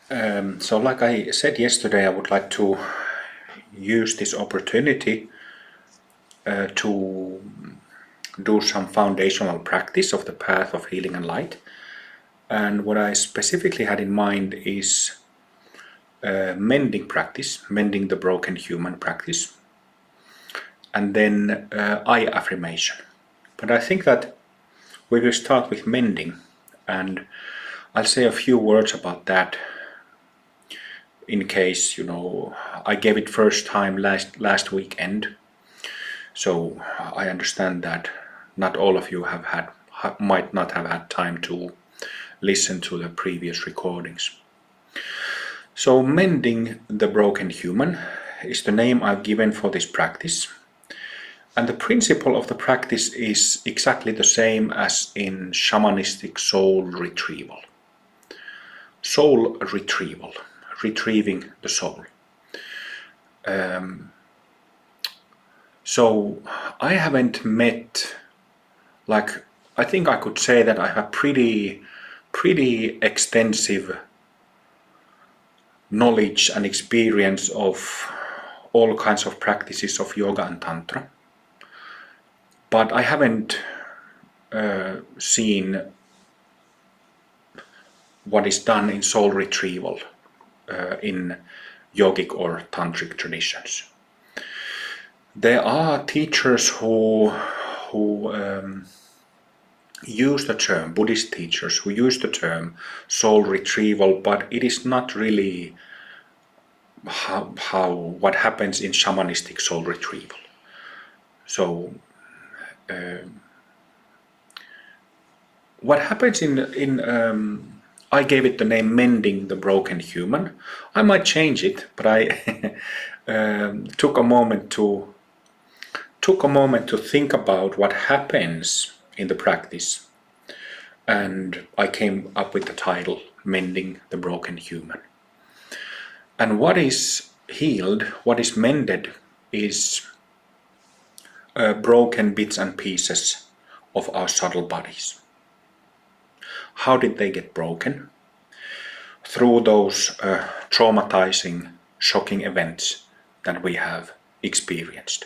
So like I said yesterday, I would like to use this opportunity to do some foundational practice of the path of healing and light. And what I specifically had in mind is mending practice, mending the broken human practice, and then I affirmation. But I think that we will start with mending, and I'll say a few words about that in case, I gave it first time last weekend. So I understand that not all of you might not have had time to listen to the previous recordings. So mending the broken human is the name I've given for this practice. And the principle of the practice is exactly the same as in shamanistic soul retrieval. Soul retrieval, retrieving the soul. So I haven't met, I think I could say that I have pretty extensive knowledge and experience of all kinds of practices of yoga and tantra, but I haven't seen what is done in soul retrieval in yogic or tantric traditions. There are teachers who use the term, Buddhist teachers who use the term soul retrieval, but it is not really what happens in shamanistic soul retrieval. So what happens in I gave it the name Mending the Broken Human. I might change it, but I took a moment to think about what happens in the practice, and I came up with the title Mending the Broken Human. And what is healed, what is mended, is broken bits and pieces of our subtle bodies. How did they get broken? Through those traumatizing, shocking events that we have experienced.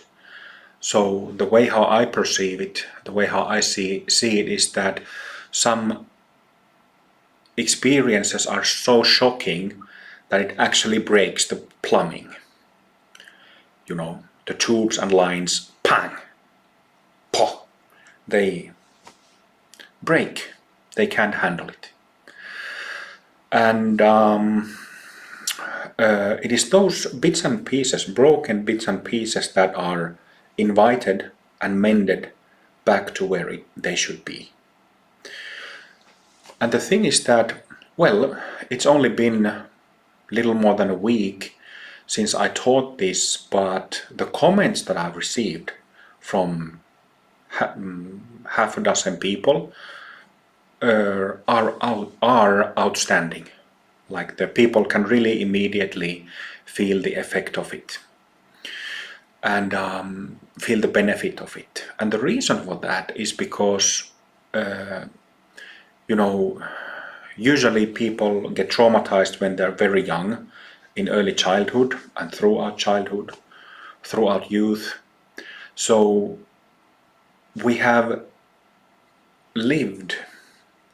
So the way how I perceive it, the way how I see it is that some experiences are so shocking that it actually breaks the plumbing. The tubes and lines, pang, poh, they break. They can't handle it. And it is those bits and pieces, broken bits and pieces, that are invited and mended back to where they should be. And the thing is that, it's only been little more than a week since I taught this, but the comments that I've received from half a dozen people are outstanding. Like, the people can really immediately feel the effect of it and feel the benefit of it. And the reason for that is because usually people get traumatized when they're very young, in early childhood and throughout childhood, throughout youth. So we have lived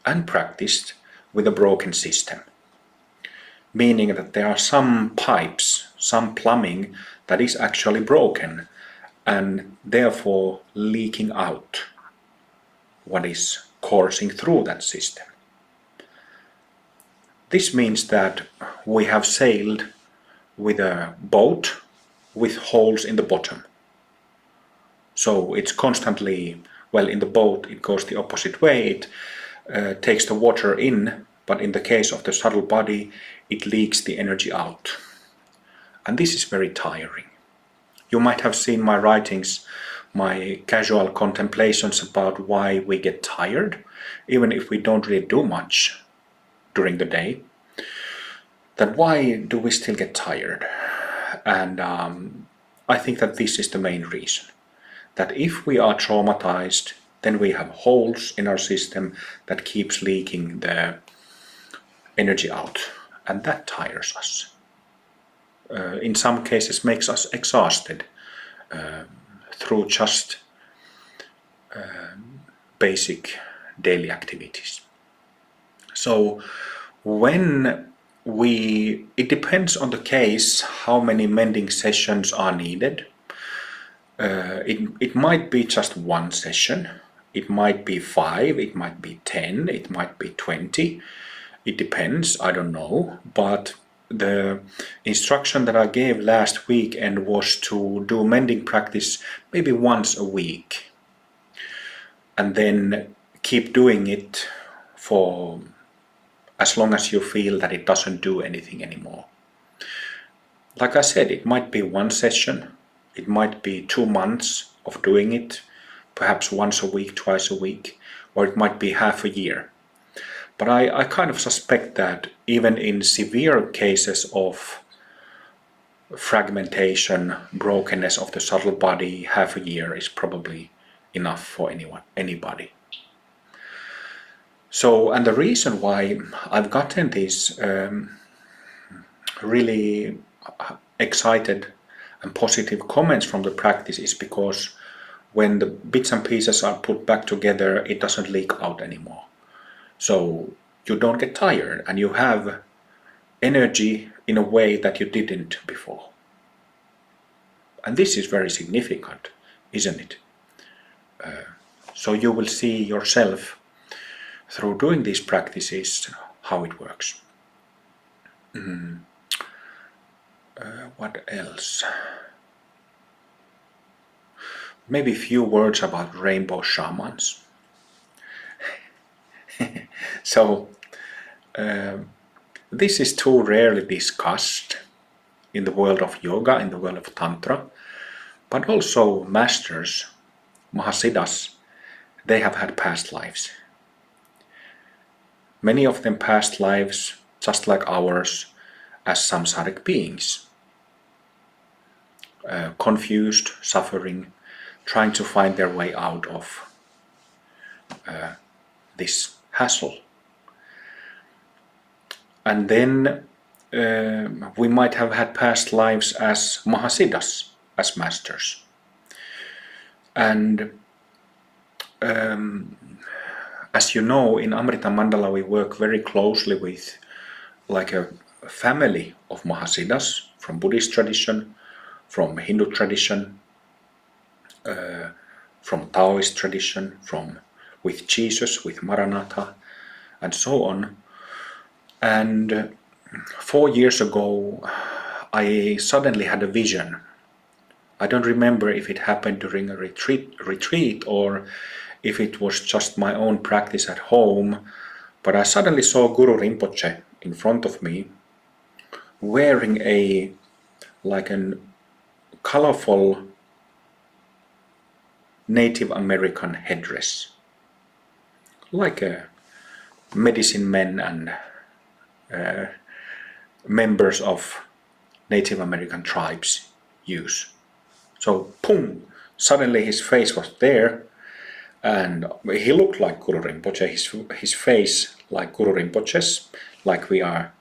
and practiced with a broken system, meaning that there are some pipes, some plumbing that is actually broken and therefore leaking out what is coursing through that system. This means that we have sailed with a boat with holes in the bottom. So it's constantly, in the boat it goes the opposite way. It takes the water in, but in the case of the subtle body, it leaks the energy out. And this is very tiring. You might have seen my writings, my casual contemplations about why we get tired, even if we don't really do much during the day. Then why do we still get tired? And I think that this is the main reason. That if we are traumatized, then we have holes in our system that keeps leaking the energy out. and that tires us. In some cases makes us exhausted through just basic daily activities. So it depends on the case how many mending sessions are needed. It might be just one session, it might be 5, it might be 10, it might be 20. It depends, I don't know, but the instruction that I gave last weekend was to do mending practice maybe once a week, and then keep doing it for as long as you feel that it doesn't do anything anymore. Like I said, it might be one session, it might be 2 months of doing it, perhaps once a week, twice a week, or it might be half a year. But I kind of suspect that even in severe cases of fragmentation, brokenness of the subtle body, half a year is probably enough for anybody. So, and the reason why I've gotten these really excited and positive comments from the practice is because when the bits and pieces are put back together, it doesn't leak out anymore. So you don't get tired and you have energy in a way that you didn't before. And this is very significant, isn't it? So you will see yourself through doing these practices how it works. What else? Maybe a few words about rainbow shamans. So this is too rarely discussed in the world of yoga, in the world of tantra, but also masters, mahasiddhas, they have had past lives. Many of them past lives, just like ours, as samsaric beings, confused, suffering, trying to find their way out of this hassle. And then we might have had past lives as mahasiddhas, as masters. And as you know, in Amrita Mandala we work very closely with like a family of mahasiddhas from Buddhist tradition, from Hindu tradition, from Taoist tradition, with Jesus, with Maranatha, and so on. And 4 years ago, I suddenly had a vision. I don't remember if it happened during a retreat or if it was just my own practice at home, but I suddenly saw Guru Rinpoche in front of me wearing a colorful Native American headdress, like a medicine men and members of Native American tribes use. So, boom, suddenly his face was there, and he looked like Guru Rinpoche, his face like Guru Rinpoche's, like we are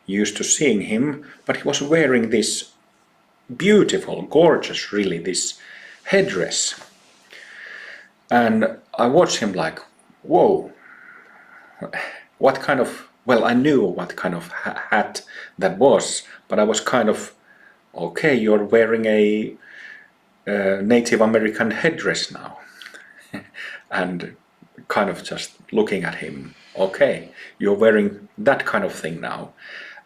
used to seeing him, but he was wearing this beautiful, gorgeous, really, this headdress. And I watched him like, whoa, what kind of, well, I knew what kind of hat that was, but I was kind of, okay, you're wearing a Native American headdress now. And kind of just looking at him, okay, you're wearing that kind of thing now.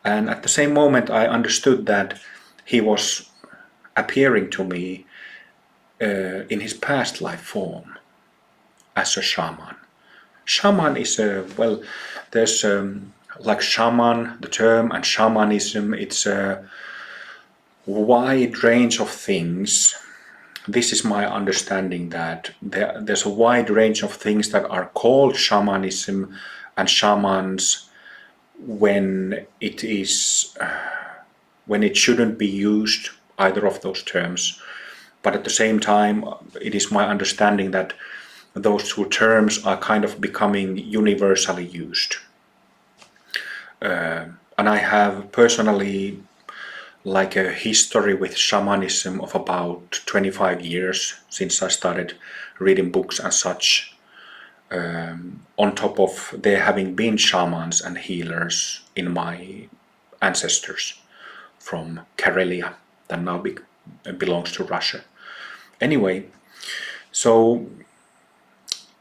And at the same moment I understood that he was appearing to me in his past life form as a shaman. Shaman is there's like shaman, the term, and shamanism, it's a wide range of things. This is my understanding, that there's a wide range of things that are called shamanism and shamans when it shouldn't be used, either of those terms. But at the same time, it is my understanding that those two terms are kind of becoming universally used. And I have personally like a history with shamanism of about 25 years since I started reading books and such. On top of there having been shamans and healers in my ancestors from Karelia that now belongs to Russia. Anyway, so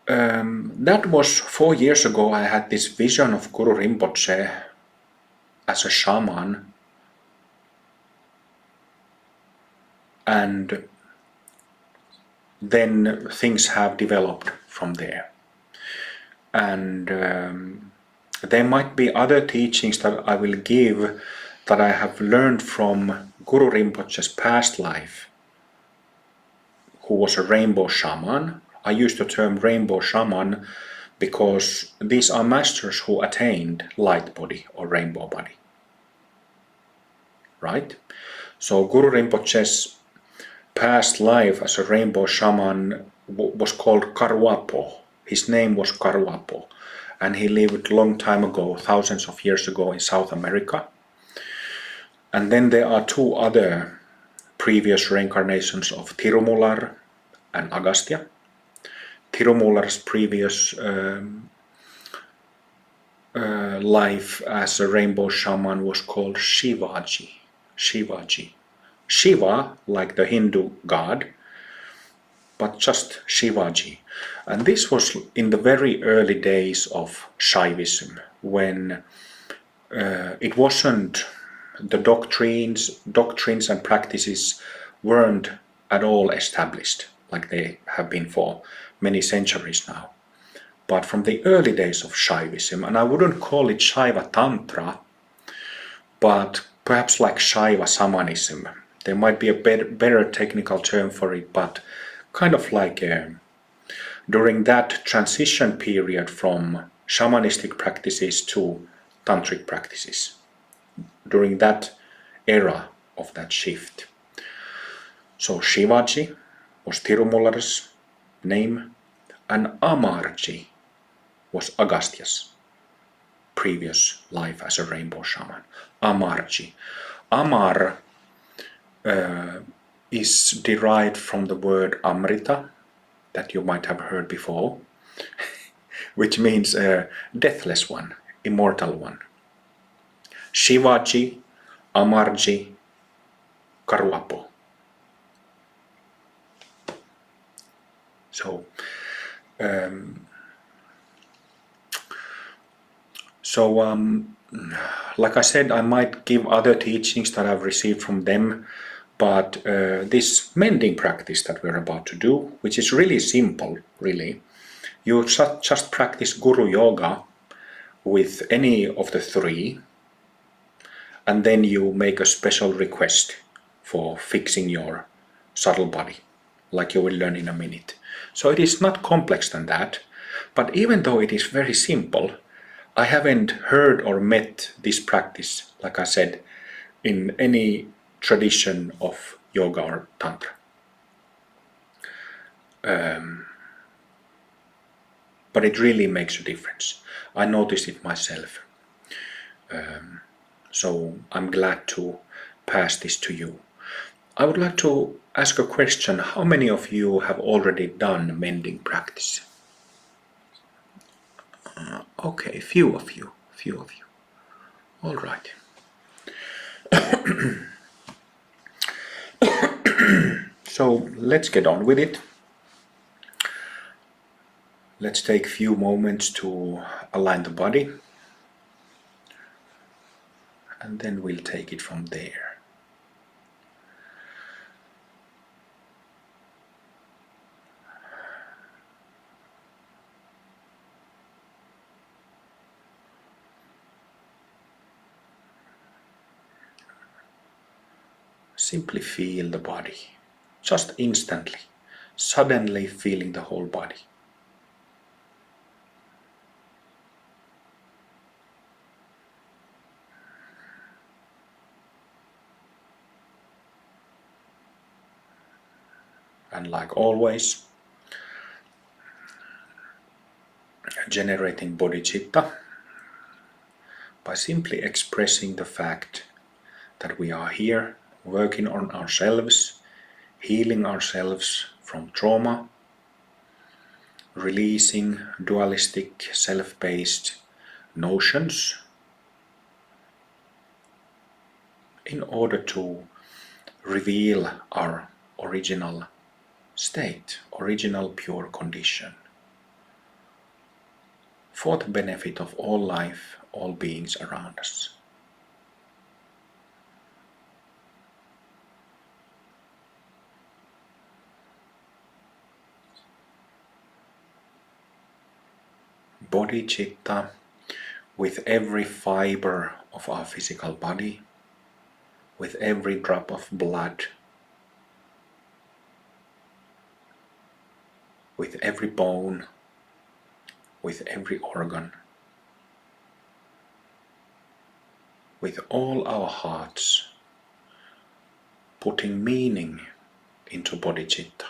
that was 4 years ago. I had this vision of Guru Rinpoche as a shaman, and then things have developed from there. And there might be other teachings that I will give that I have learned from Guru Rinpoche's past life, who was a rainbow shaman. I use the term rainbow shaman because these are masters who attained light body or rainbow body. Right? So Guru Rinpoche's past life as a rainbow shaman was called Karwapo. His name was Karwapo, and he lived a long time ago, thousands of years ago, in South America. And then there are two other previous reincarnations of Tirumular and Agastya. Tirumular's previous life as a rainbow shaman was called Shivaji. Shiva, like the Hindu god, but just Shivaji. And this was in the very early days of Shaivism, when it wasn't, the doctrines and practices weren't at all established like they have been for many centuries now. But from the early days of Shaivism, and I wouldn't call it Shaiva Tantra, but perhaps like Shaiva Shamanism. There might be a better technical term for it, but kind of like during that transition period from shamanistic practices to tantric practices, during that era of that shift. So Shivaji was Tirumular's name, and Amarji was Agastya's previous life as a rainbow shaman. Amarji. Amar is derived from the word Amrita, that you might have heard before, which means deathless one, immortal one. Shivaji, Amarji, Karwapo. So, like I said, I might give other teachings that I've received from them, but this mending practice that we're about to do, which is really simple, really, you just practice Guru Yoga with any of the three, and then you make a special request for fixing your subtle body, like you will learn in a minute. So it is not complex than that, but even though it is very simple, I haven't heard or met this practice, like I said, in any tradition of yoga or tantra. But it really makes a difference. I noticed it myself. So I'm glad to pass this to you. I would like to ask a question. How many of you have already done mending practice? Okay, few of you. All right. So let's get on with it. Let's take a few moments to align the body, and then we'll take it from there. Simply feel the body, just instantly, suddenly feeling the whole body. And like always, generating bodhicitta, by simply expressing the fact that we are here working on ourselves, healing ourselves from trauma, releasing dualistic self-based notions in order to reveal our original state, original pure condition, for the benefit of all life, all beings around us. Bodhicitta, with every fiber of our physical body, with every drop of blood, with every bone, with every organ, with all our hearts, putting meaning into bodhicitta.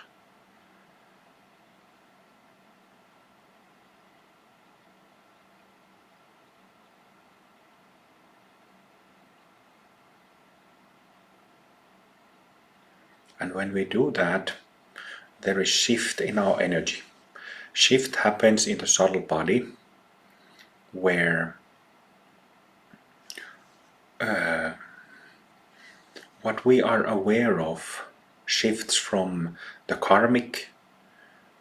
And when we do that, there is shift in our energy. Shift happens in the subtle body where what we are aware of shifts from the karmic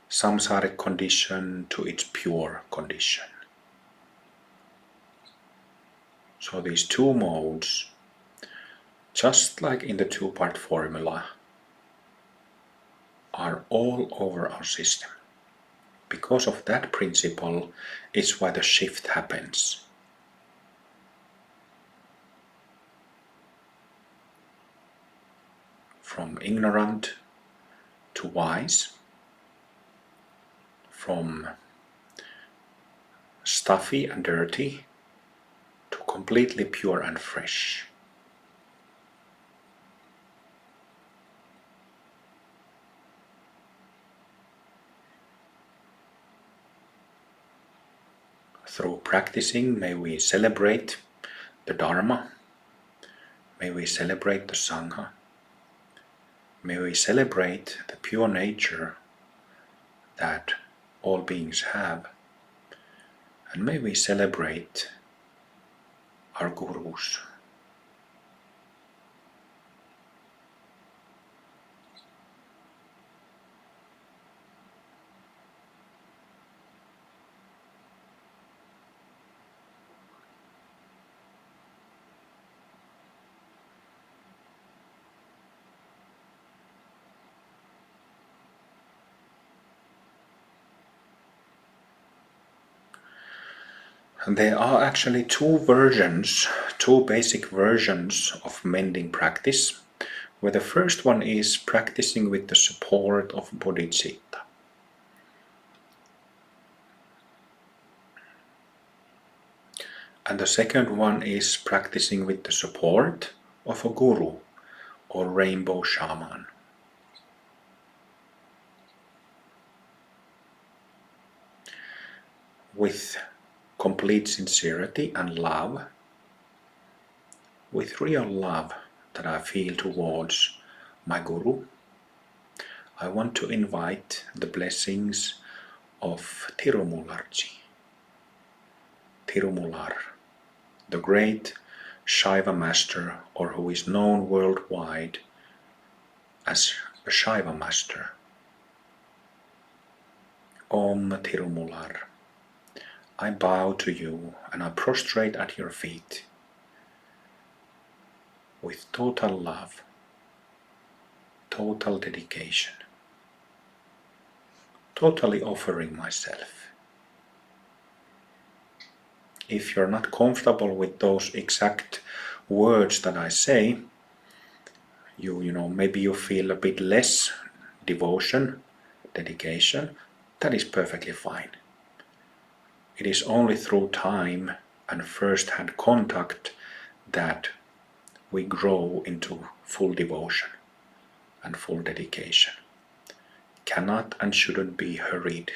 samsaric condition to its pure condition. So these two modes, just like in the two-part formula, are all over our system. Because of that principle is why the shift happens. From ignorant to wise, from stuffy and dirty to completely pure and fresh. Through practicing, may we celebrate the Dharma, may we celebrate the Sangha, may we celebrate the pure nature that all beings have, and may we celebrate our gurus. There are actually two basic versions of mending practice, where the first one is practicing with the support of bodhicitta. And the second one is practicing with the support of a guru or rainbow shaman. With complete sincerity and love, with real love that I feel towards my guru, I want to invite the blessings of Tirumularji. Tirumular, the great Shiva master, or who is known worldwide as a Shiva master. Om Tirumular, I bow to you and I prostrate at your feet with total love, total dedication, totally offering myself. If you're not comfortable with those exact words that I say, maybe you feel a bit less devotion, dedication, that is perfectly fine. It is only through time and first-hand contact that we grow into full devotion and full dedication. Cannot and shouldn't be hurried.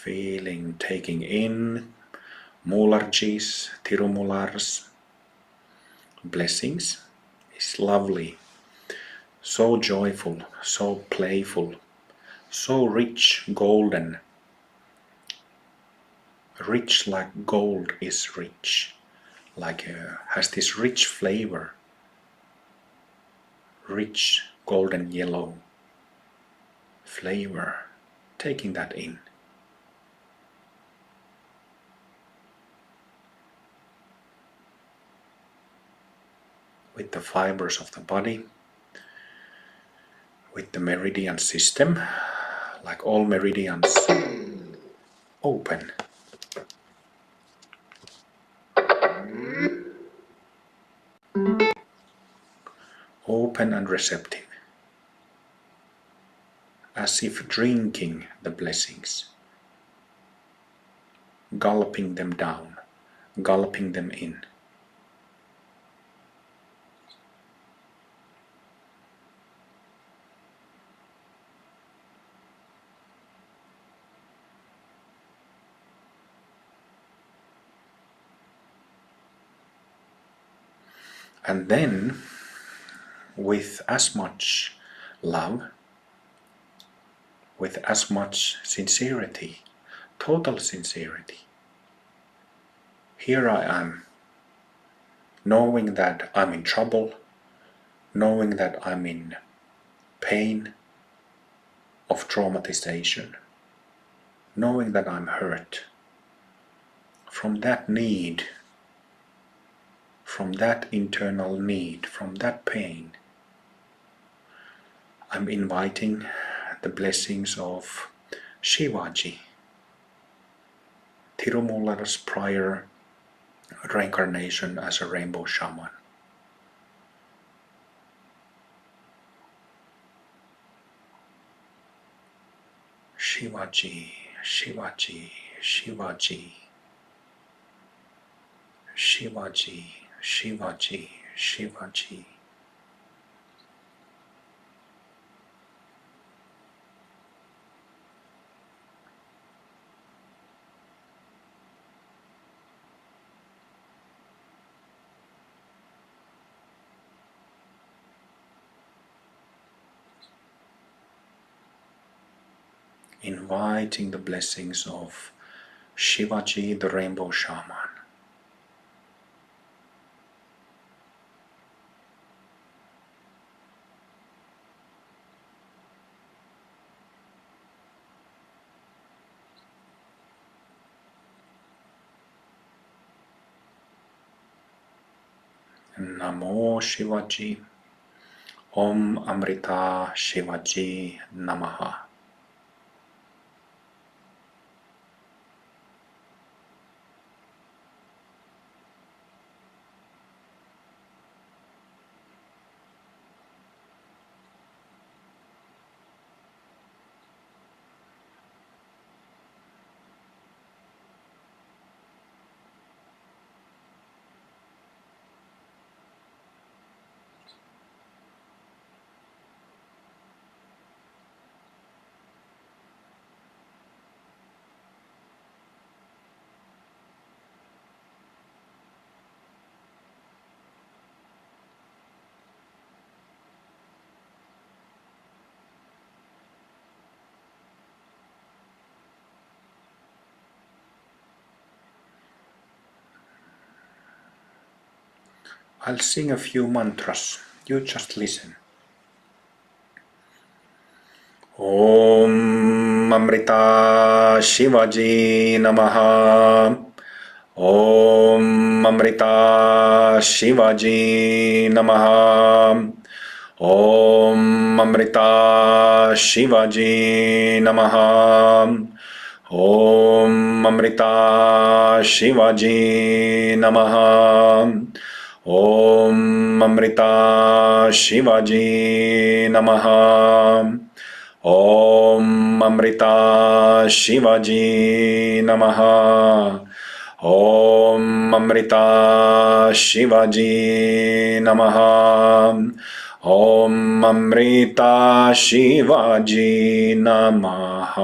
Feeling, taking in Mularji's, Tirumular's blessings is lovely, so joyful, so playful, so rich, golden, rich like gold is rich, like has this rich flavor, rich golden yellow flavor, taking that in. With the fibers of the body, with the meridian system, like all meridians, open. Open and receptive, as if drinking the blessings, gulping them down, gulping them in. And then, with as much love, with as much sincerity, total sincerity, here I am, knowing that I'm in trouble, knowing that I'm in pain of traumatization, knowing that I'm hurt. From that need, from that internal need, from that pain, I'm inviting the blessings of Shivaji, Tirumular's prior reincarnation as a rainbow shaman. Shivaji, Shivaji, Shivaji, Shivaji, Shivaji, Shivaji. Inviting the blessings of Shivaji, the rainbow shaman. Namo Shivaji, Om Amrita Shivaji Namaha. I'll sing a few mantras. You just listen. Om Amrita Shivaji Namaha. Om Amrita Shivaji Namaha. Om Amrita Shivaji Namaha. Om Amrita Shivaji Namaha. Om Amrita Shivaji Namaha. Om Amrita Shivaji Namaha. Om Amrita Shivaji Namaha. Om Amrita Shivaji Namaha.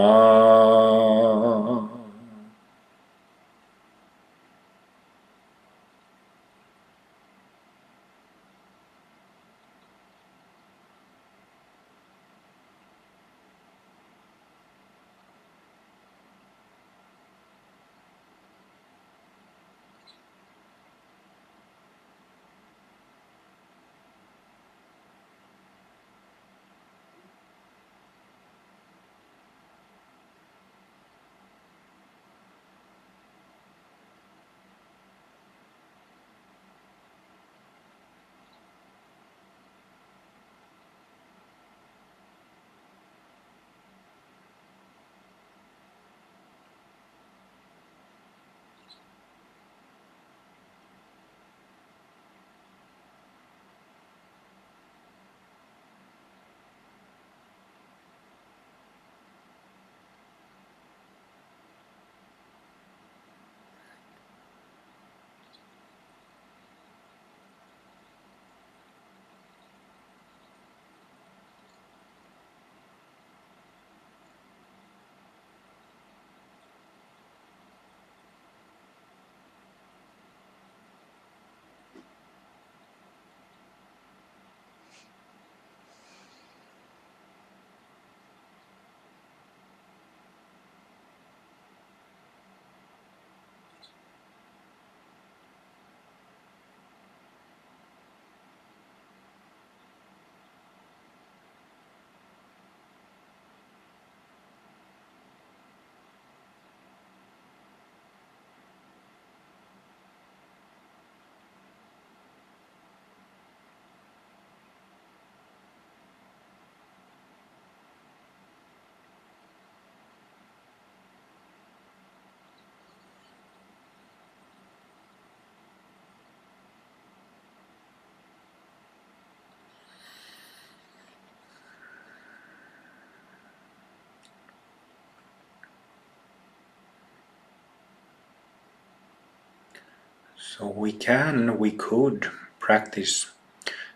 So we could practice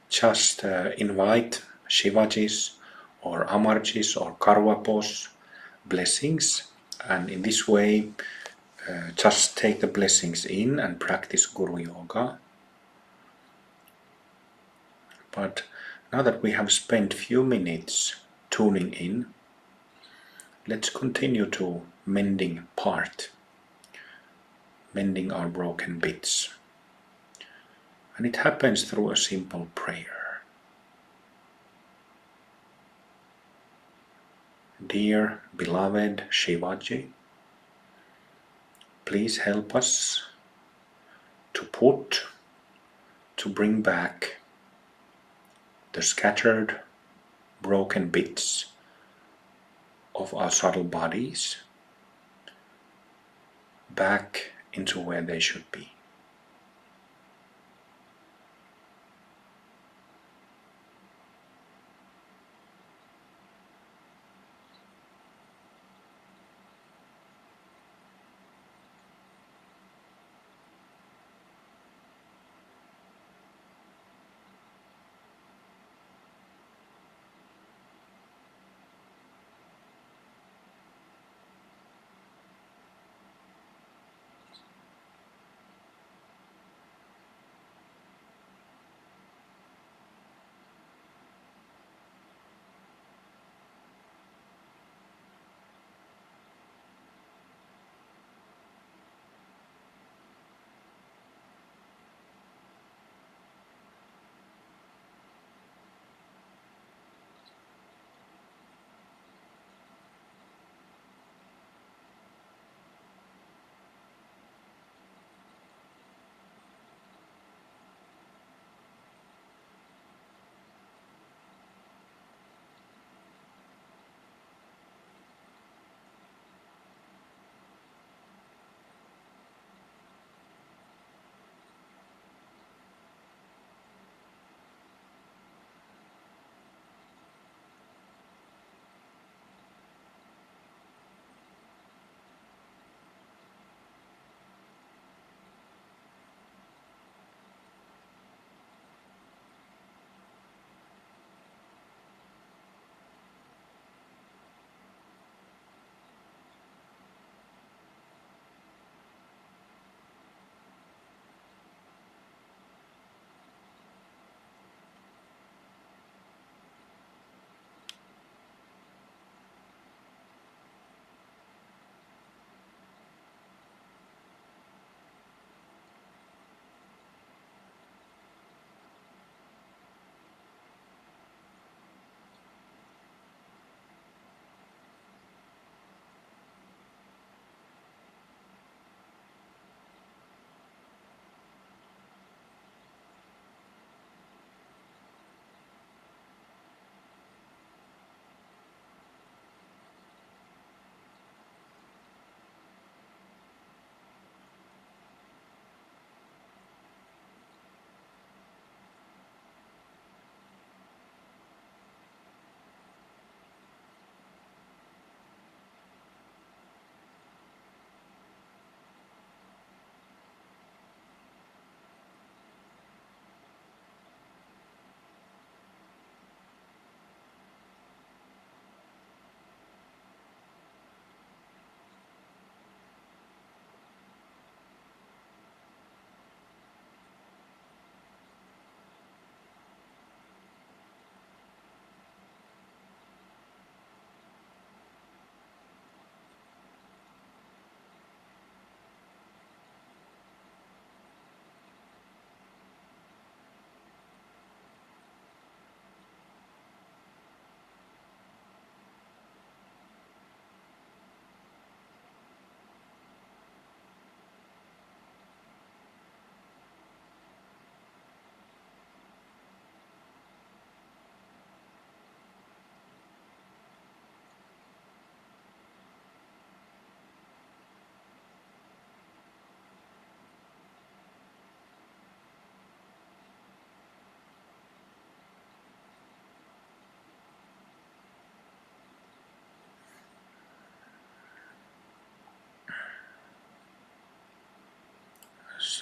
just invite Shivaji's or Amarji's or Karvapo's blessings, and in this way just take the blessings in and practice Guru Yoga. But now that we have spent few minutes tuning in, let's continue to mending part, mending our broken bits. And it happens through a simple prayer. Dear beloved Shivaji, please help us to bring back the scattered, broken bits of our subtle bodies back into where they should be.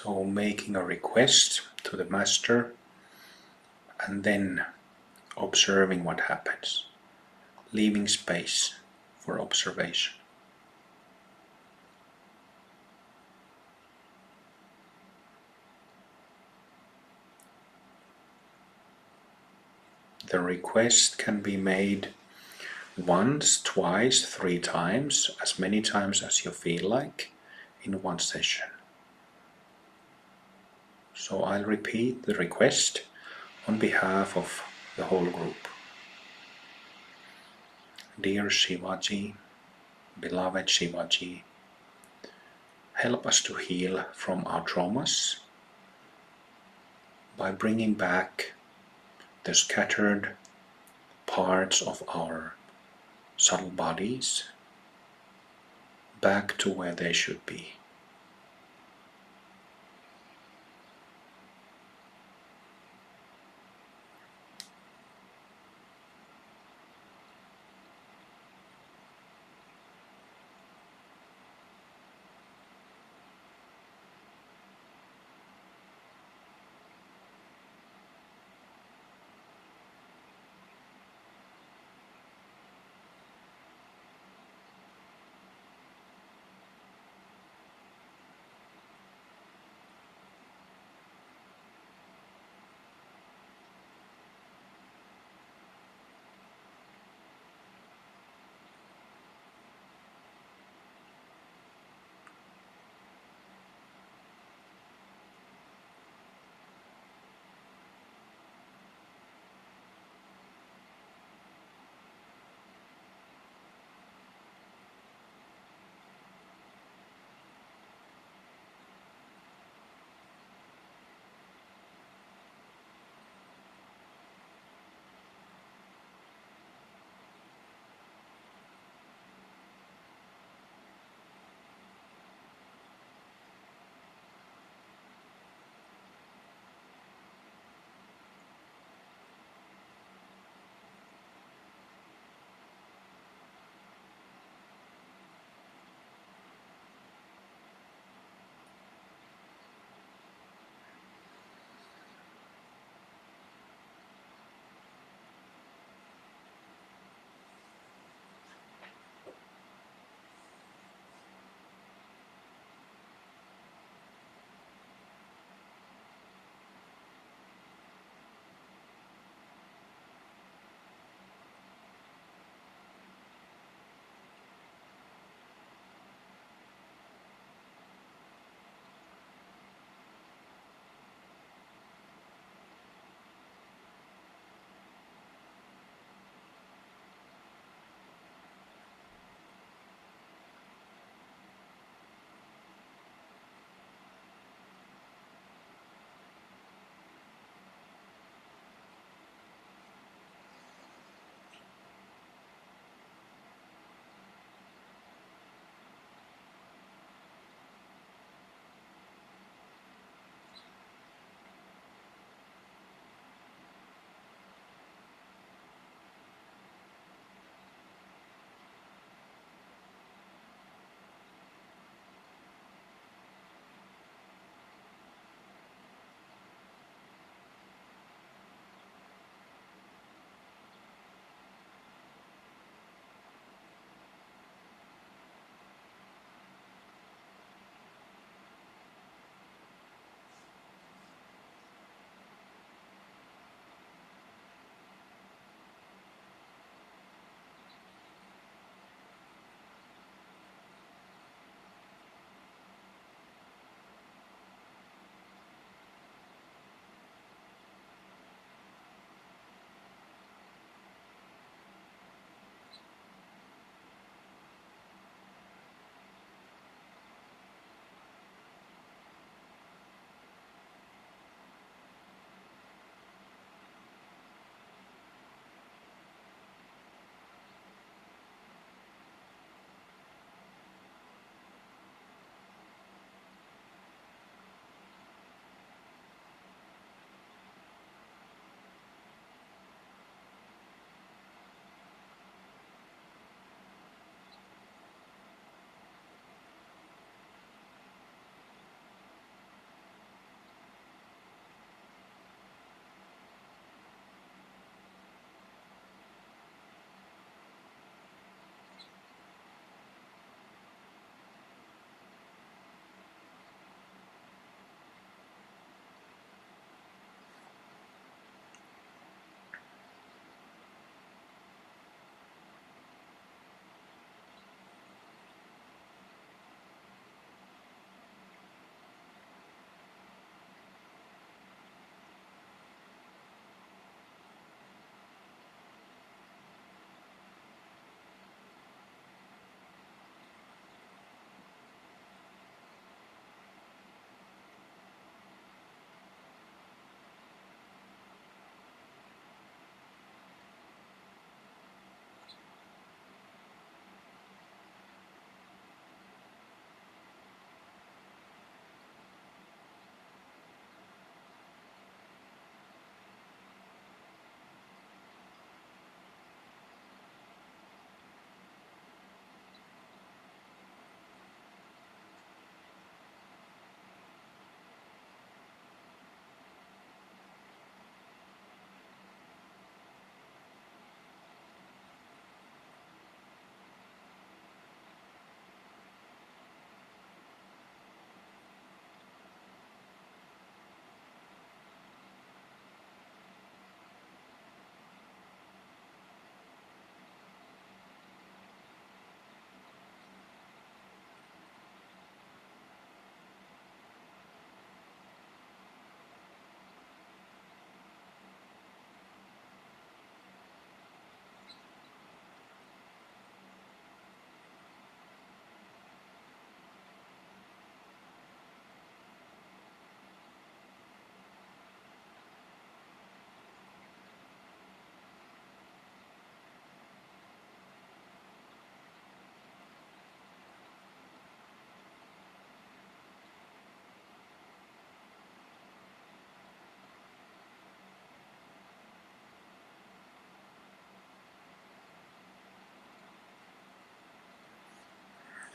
So making a request to the master and then observing what happens, leaving space for observation. The request can be made once, twice, 3 times, as many times as you feel like in one session. So I'll repeat the request on behalf of the whole group. Dear Shivaji, beloved Shivaji, help us to heal from our traumas by bringing back the scattered parts of our subtle bodies back to where they should be.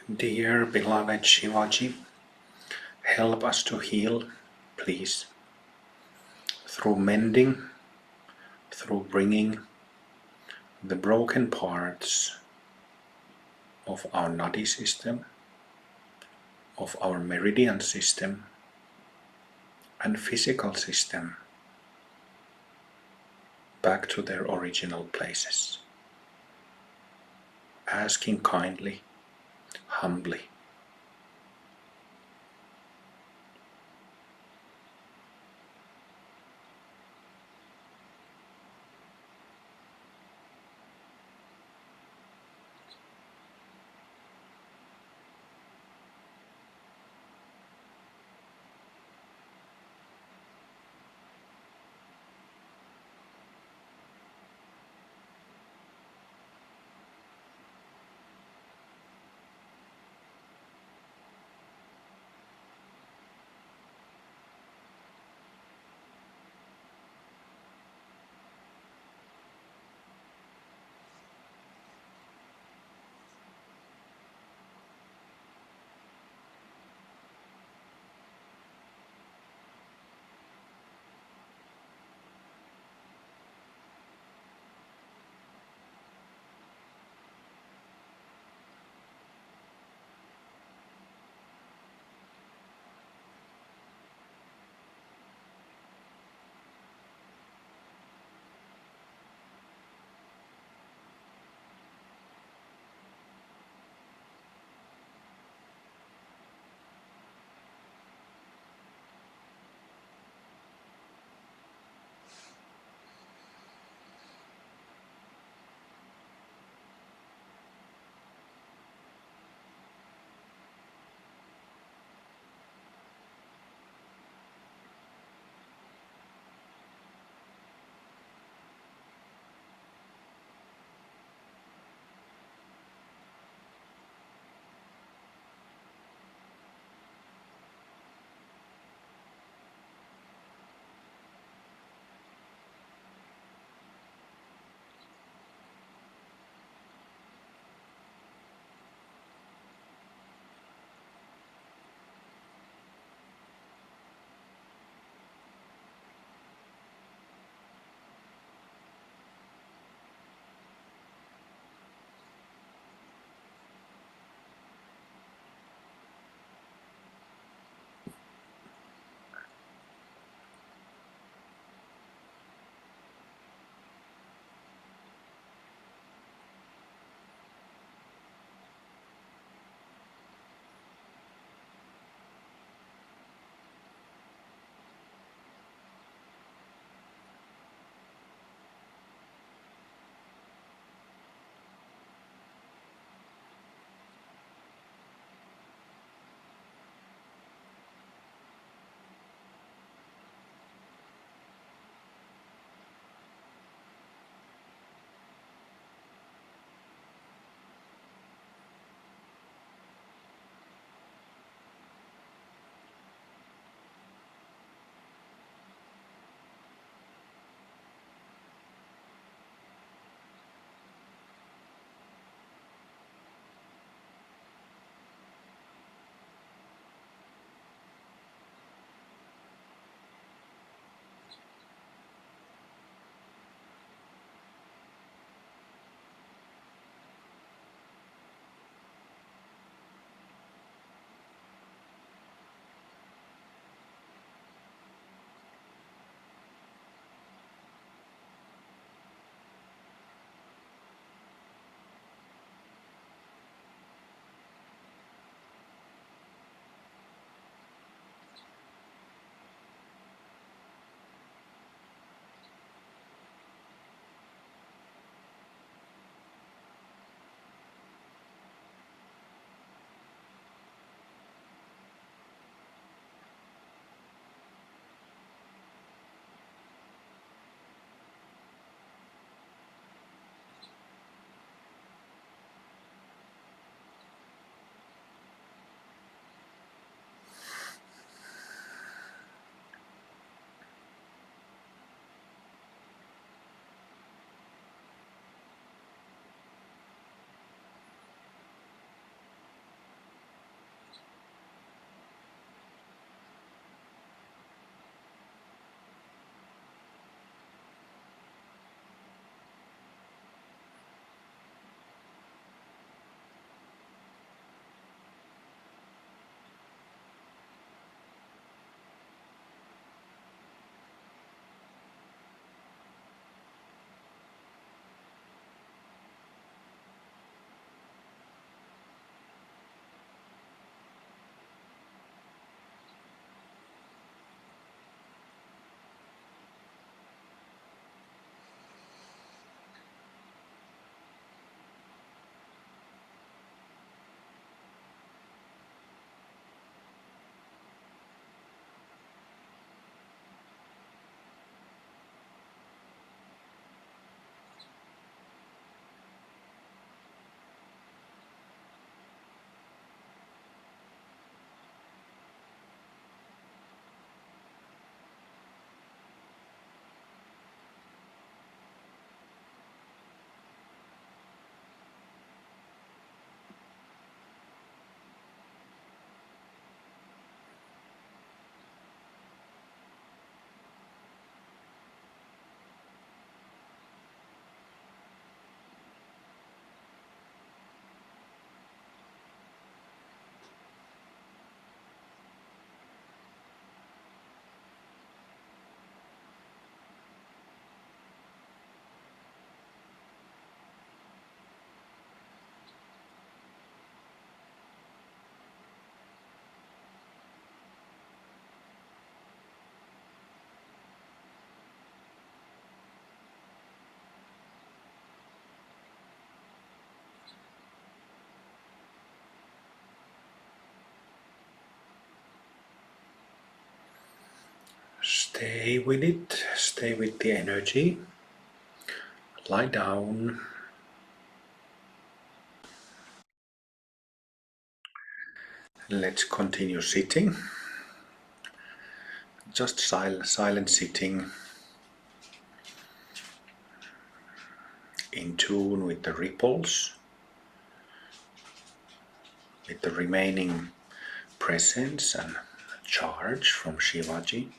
Dear beloved Shivaji, help us to heal, please, through mending, through bringing the broken parts of our nadi system, of our meridian system, and physical system back to their original places, asking kindly, humbly. Stay with it, stay with the energy. Lie down. Let's continue sitting. Just silent sitting, in tune with the ripples, with the remaining presence and charge from Shivaji.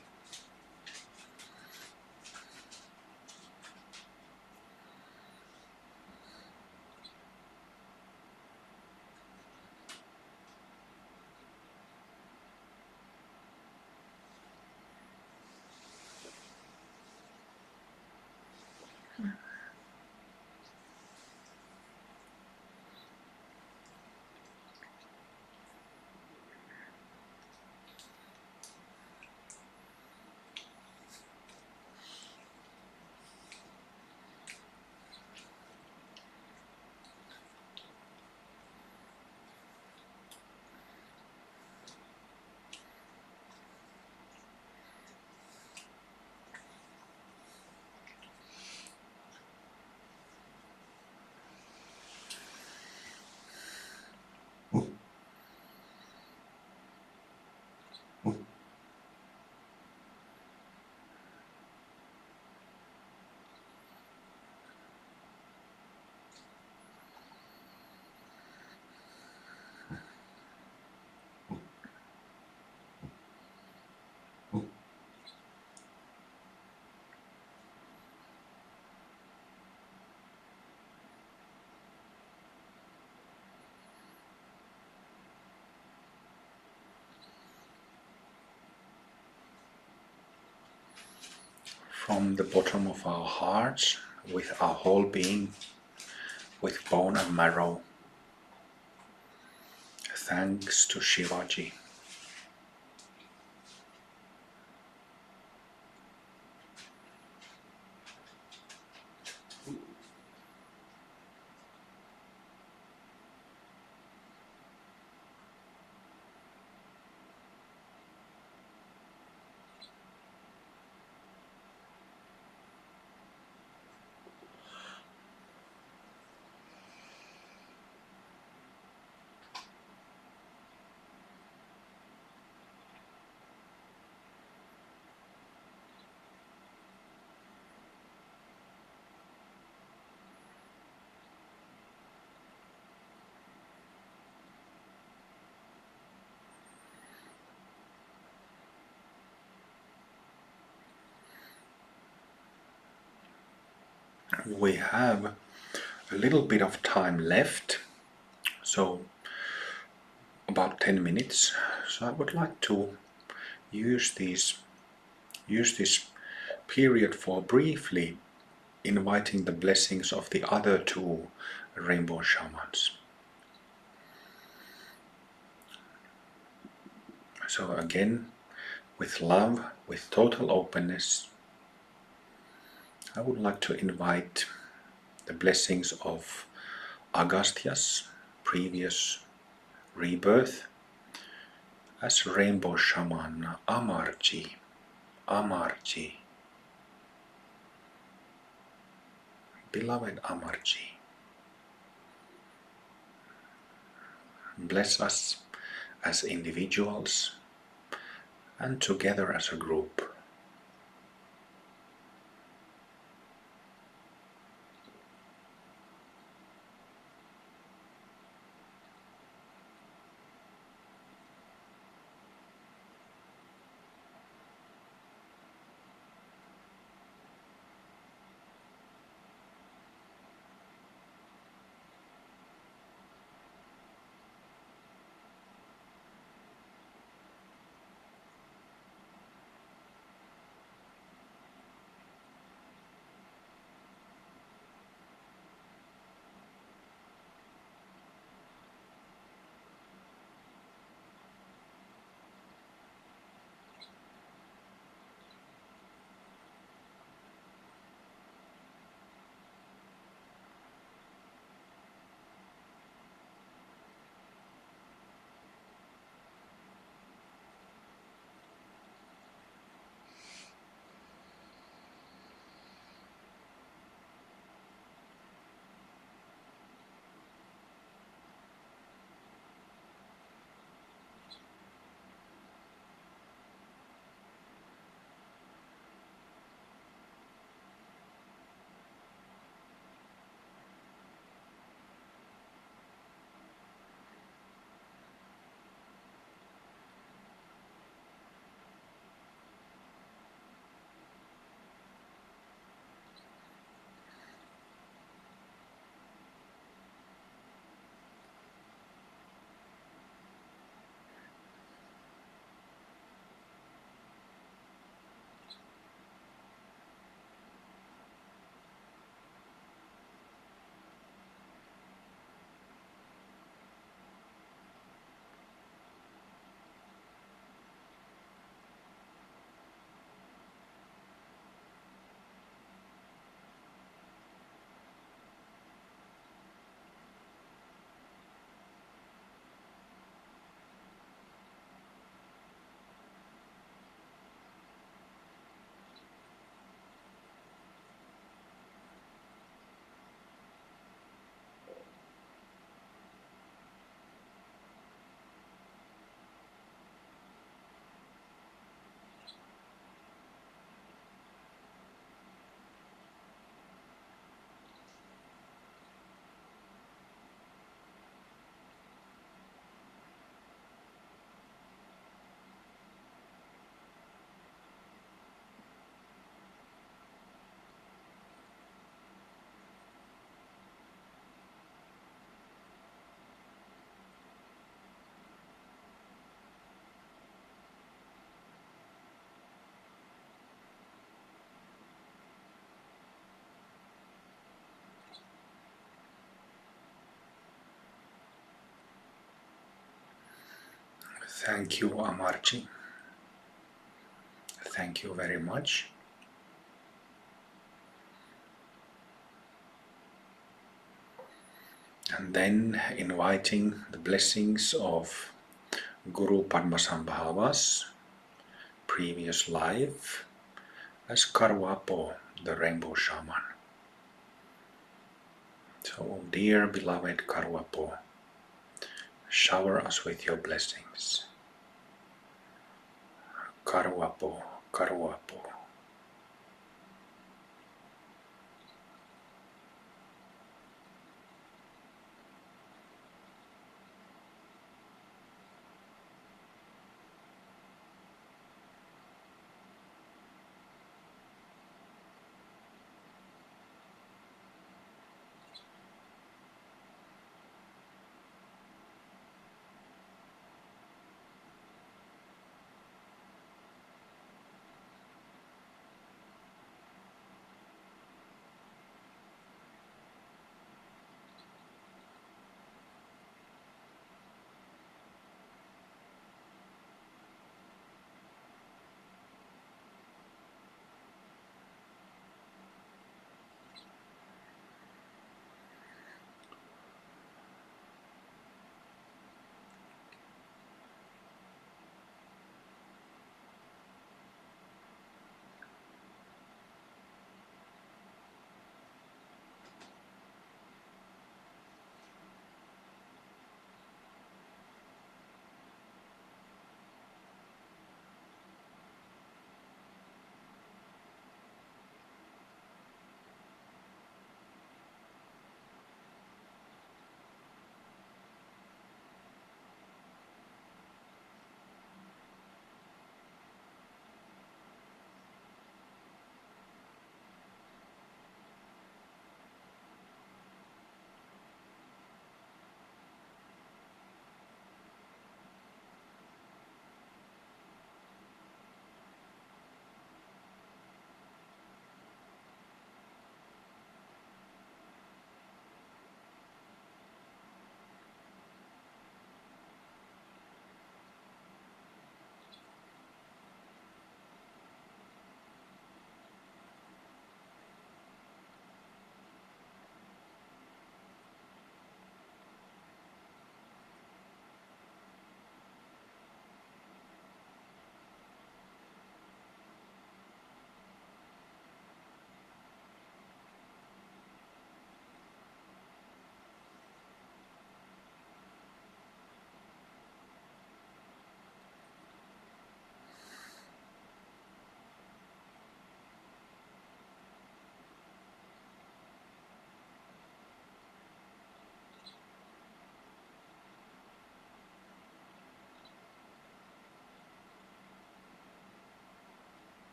From the bottom of our hearts, with our whole being, with bone and marrow, thanks to Shivaji. We have a little bit of time left, so about 10 minutes. So I would like to use this period for briefly inviting the blessings of the other two rainbow shamans. So again, with love, with total openness, I would like to invite the blessings of Agastya's previous rebirth as rainbow shaman Amarji. Amarji. Beloved Amarji, bless us as individuals and together as a group. Thank you, Amarji. Thank you very much. And then inviting the blessings of Guru Padmasambhava's previous life as Karwapo, the rainbow shaman. So, dear beloved Karwapo, shower us with your blessings. Karwapo, Karwapo.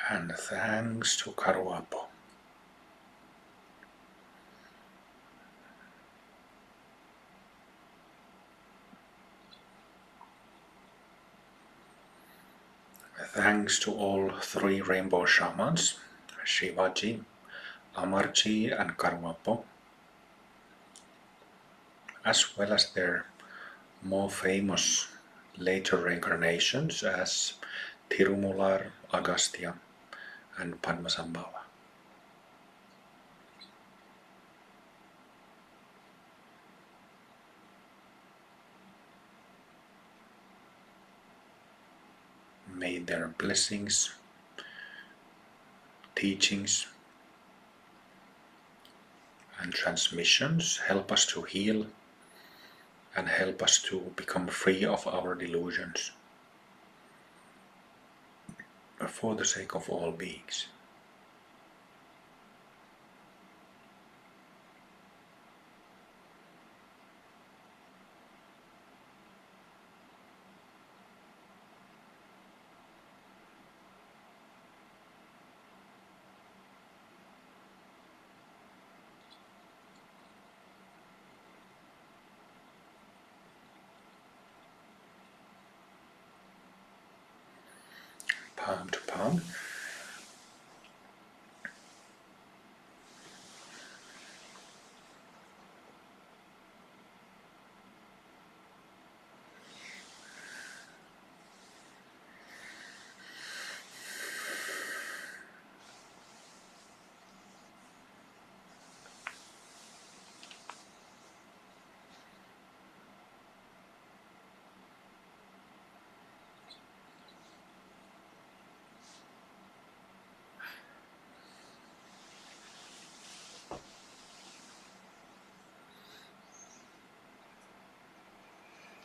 And thanks to Karuapo. Thanks to all three rainbow shamans, Shivaji, Amarji and Karuapo, as well as their more famous later reincarnations as Tirumular, Agastya and Padmasambhava. May their blessings, teachings and transmissions help us to heal and help us to become free of our delusions for the sake of all beings. Palm to palm.